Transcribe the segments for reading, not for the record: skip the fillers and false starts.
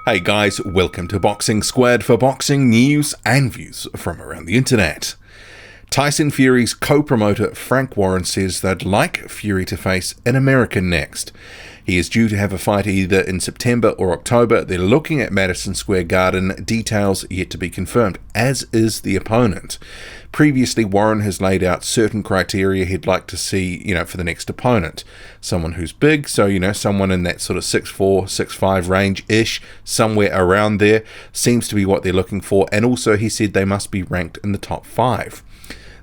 Hey guys, welcome to Boxing Squared for boxing news and views from around the internet. Tyson Fury's co-promoter Frank Warren says they'd like Fury to face an American next. He is due to have a fight either in September or October. They're looking at Madison Square Garden, details yet to be confirmed, as is the opponent. Previously, Warren has laid out certain criteria he'd like to see, for the next opponent. Someone who's big, so, someone in that sort of 6'4", 6'5" range-ish, somewhere around there, seems to be what they're looking for. And also, he said they must be ranked in the top 5.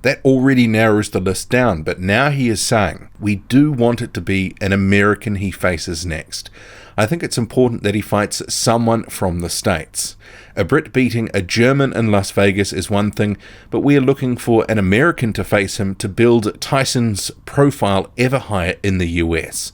That already narrows the list down, but now he is saying, we do want it to be an American he faces next. I think it's important that he fights someone from the States. A Brit beating a German in Las Vegas is one thing, but we are looking for an American to face him to build Tyson's profile ever higher in the US.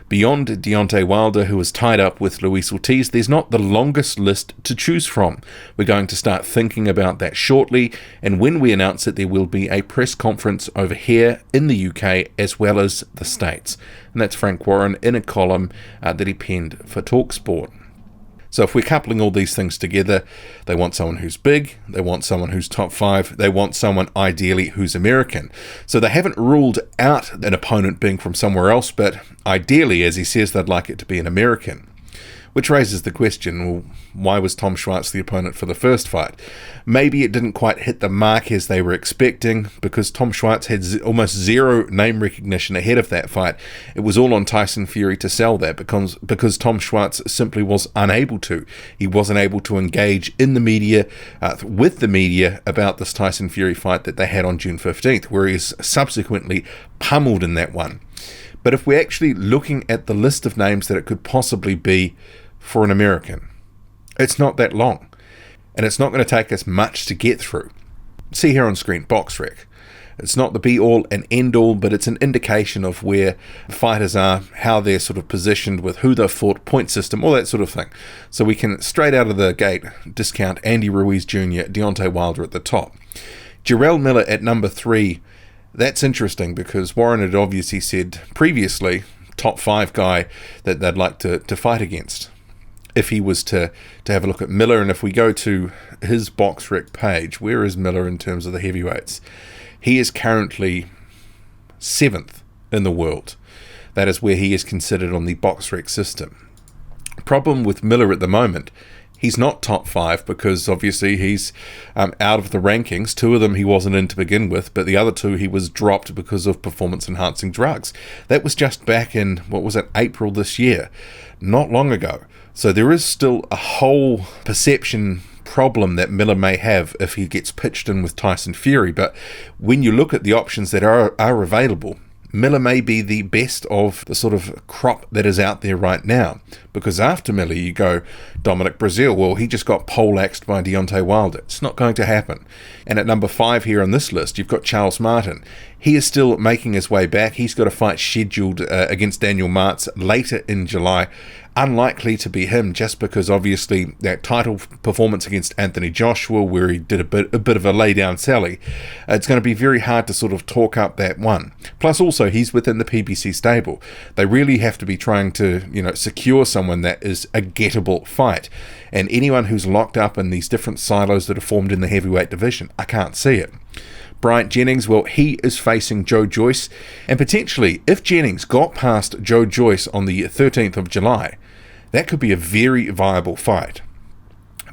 Beyond Deontay Wilder, who is tied up with Luis Ortiz, there's not the longest list to choose from. We're going to start thinking about that shortly, and when we announce it, there will be a press conference over here in the UK as well as the States. And that's Frank Warren in a column that he penned for TalkSport. So if we're coupling all these things together, they want someone who's big, they want someone who's top 5, they want someone ideally who's American. So they haven't ruled out an opponent being from somewhere else, but ideally, as he says, they'd like it to be an American. Which raises the question, well, why was Tom Schwartz the opponent for the first fight? Maybe it didn't quite hit the mark as they were expecting, because Tom Schwartz had almost zero name recognition ahead of that fight. It was all on Tyson Fury to sell that, because Tom Schwartz simply was unable to. He wasn't able to engage in the media, with the media, about this Tyson Fury fight that they had on June 15th, where he was subsequently pummeled in that one. But if we're actually looking at the list of names that it could possibly be for an American, it's not that long. And it's not going to take us much to get through. See here on screen, BoxRec. It's not the be-all and end-all, but it's an indication of where fighters are, how they're sort of positioned with who they've fought, point system, all that sort of thing. So we can, straight out of the gate, discount Andy Ruiz Jr., Deontay Wilder at the top. Jarrell Miller at number 3. That's interesting because Warren had obviously said previously, top 5 guy that they'd like to fight against. If he was to have a look at Miller, and if we go to his BoxRec page, where is Miller in terms of the heavyweights? He is currently 7th in the world. That is where he is considered on the BoxRec system. Problem with Miller at the moment, he's not top 5 because obviously he's out of the rankings. 2 of them he wasn't in to begin with, but the other 2 he was dropped because of performance-enhancing drugs. That was just back in, April this year, not long ago. So there is still a whole perception problem that Miller may have if he gets pitched in with Tyson Fury. But when you look at the options that are available, Miller may be the best of the sort of crop that is out there right now. Because after Miller, you go Dominic Breazeale. Well, he just got poleaxed by Deontay Wilder. It's not going to happen. And at number 5 here on this list, you've got Charles Martin. He is still making his way back. He's got a fight scheduled against Daniel Martz later in July. Unlikely to be him, just because obviously that title performance against Anthony Joshua, where he did a bit of a lay down Sally, it's going to be very hard to sort of talk up that one. Plus also he's within the PBC stable. They really have to be trying to secure someone that is a gettable fight, and anyone who's locked up in these different silos that are formed in the heavyweight division, I can't see it. Bryant Jennings, well, he is facing Joe Joyce, and potentially, if Jennings got past Joe Joyce on the 13th of July, that could be a very viable fight.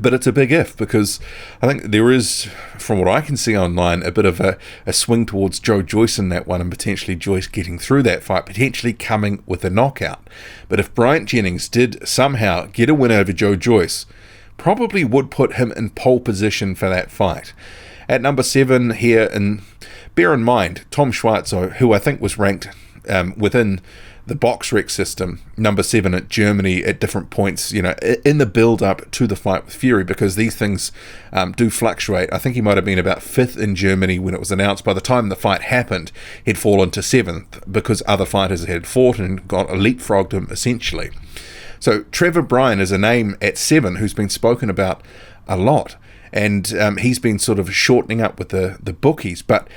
But it's a big if, because I think there is, from what I can see online, a bit of a swing towards Joe Joyce in that one, and potentially Joyce getting through that fight, potentially coming with a knockout. But if Bryant Jennings did somehow get a win over Joe Joyce, probably would put him in pole position for that fight. At number 7 here, and bear in mind, Tom Schwartz, who I think was ranked within the BoxRec system, number 7 at Germany at different points, in the build-up to the fight with Fury, because these things do fluctuate. I think he might have been about 5th in Germany when it was announced. By the time the fight happened, he'd fallen to 7th because other fighters had fought and got leapfrogged him, essentially. So Trevor Bryan is a name at 7 who's been spoken about a lot. And he's been sort of shortening up with the bookies. But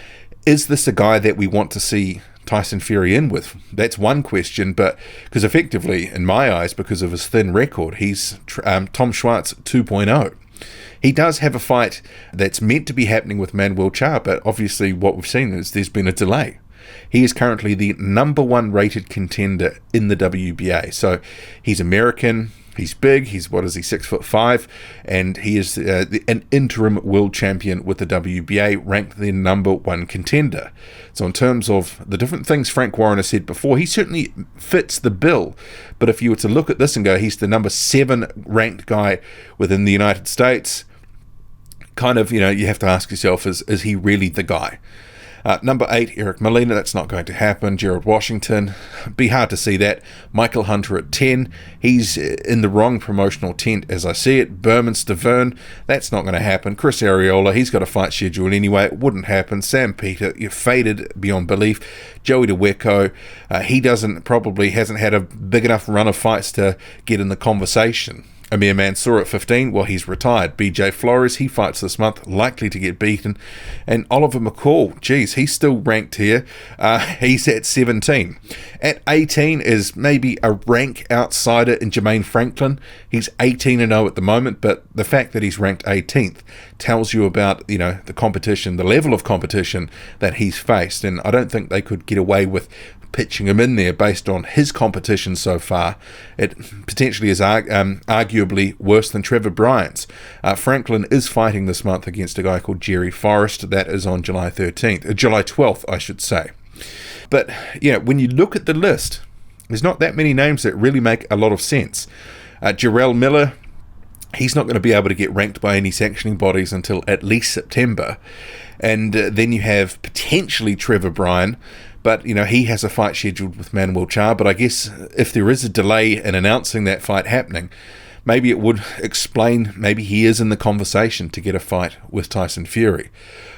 is this a guy that we want to see Tyson Fury in with? That's one question, but because effectively, in my eyes, because of his thin record, he's Tom Schwartz 2.0. He does have a fight that's meant to be happening with Manuel Cha, but obviously what we've seen is there's been a delay. He is currently the number 1 rated contender in the WBA. So he's American, he's big, he's, 6'5", and he is an interim world champion with the WBA, ranked the number 1 contender. So in terms of the different things Frank Warren has said before, he certainly fits the bill. But if you were to look at this and go, he's the number 7 ranked guy within the United States, kind of, you have to ask yourself, is he really the guy? Number 8, Eric Molina, that's not going to happen. Gerald Washington, be hard to see that. Michael Hunter at 10, he's in the wrong promotional tent as I see it. Berman Stavern, that's not going to happen. Chris Arreola, he's got a fight scheduled anyway, it wouldn't happen. Sam Peter, you're faded beyond belief. Joey DeWecco, he hasn't had a big enough run of fights to get in the conversation. Amir Mansour at 15, well, he's retired. BJ Flores, he fights this month, likely to get beaten. And Oliver McCall, geez, he's still ranked here. He's at 17. At 18 is maybe a rank outsider in Jermaine Franklin. He's 18-0 at the moment, but the fact that he's ranked 18th tells you about, the competition, the level of competition that he's faced. And I don't think they could get away with pitching him in there based on his competition so far. It potentially is arguably worse than Trevor Bryant's. Franklin is fighting this month against a guy called Jerry Forrest. That is on July 12th, I should say. But when you look at the list, there's not that many names that really make a lot of sense. Jarrell Miller, he's not going to be able to get ranked by any sanctioning bodies until at least September. And then you have potentially Trevor Bryan, but he has a fight scheduled with Manuel Cha. But I guess if there is a delay in announcing that fight happening, maybe it would explain, maybe he is in the conversation to get a fight with Tyson Fury.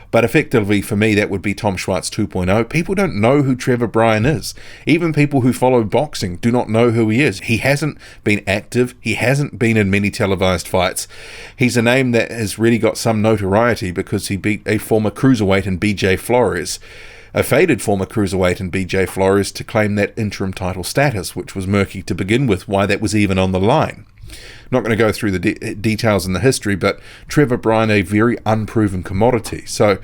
But effectively, for me, that would be Tom Schwartz 2.0. People don't know who Trevor Bryan is. Even people who follow boxing do not know who he is. He hasn't been active. He hasn't been in many televised fights. He's a name that has really got some notoriety because he beat a former cruiserweight in BJ Flores, a faded former cruiserweight in BJ Flores, to claim that interim title status, which was murky to begin with, why that was even on the line. Not going to go through the details in the history, but Trevor Bryan, a very unproven commodity. So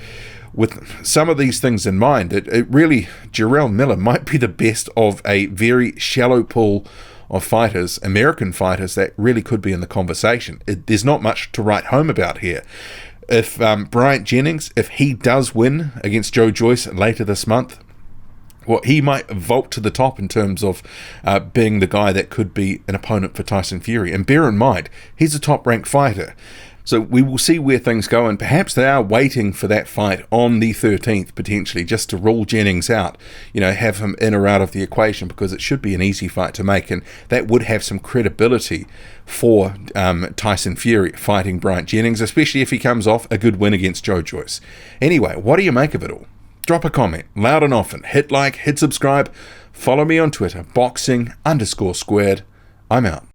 with some of these things in mind, it really, Jarrell Miller might be the best of a very shallow pool of fighters, American fighters, that really could be in the conversation. There's not much to write home about here. If Bryant Jennings, if he does win against Joe Joyce later this month, well, he might vault to the top in terms of being the guy that could be an opponent for Tyson Fury. And bear in mind, he's a top-ranked fighter. So we will see where things go, and perhaps they are waiting for that fight on the 13th, potentially, just to rule Jennings out, have him in or out of the equation, because it should be an easy fight to make, and that would have some credibility for Tyson Fury fighting Bryant Jennings, especially if he comes off a good win against Joe Joyce. Anyway, what do you make of it all? Drop a comment, loud and often, hit like, hit subscribe, follow me on Twitter, boxing_squared. I'm out.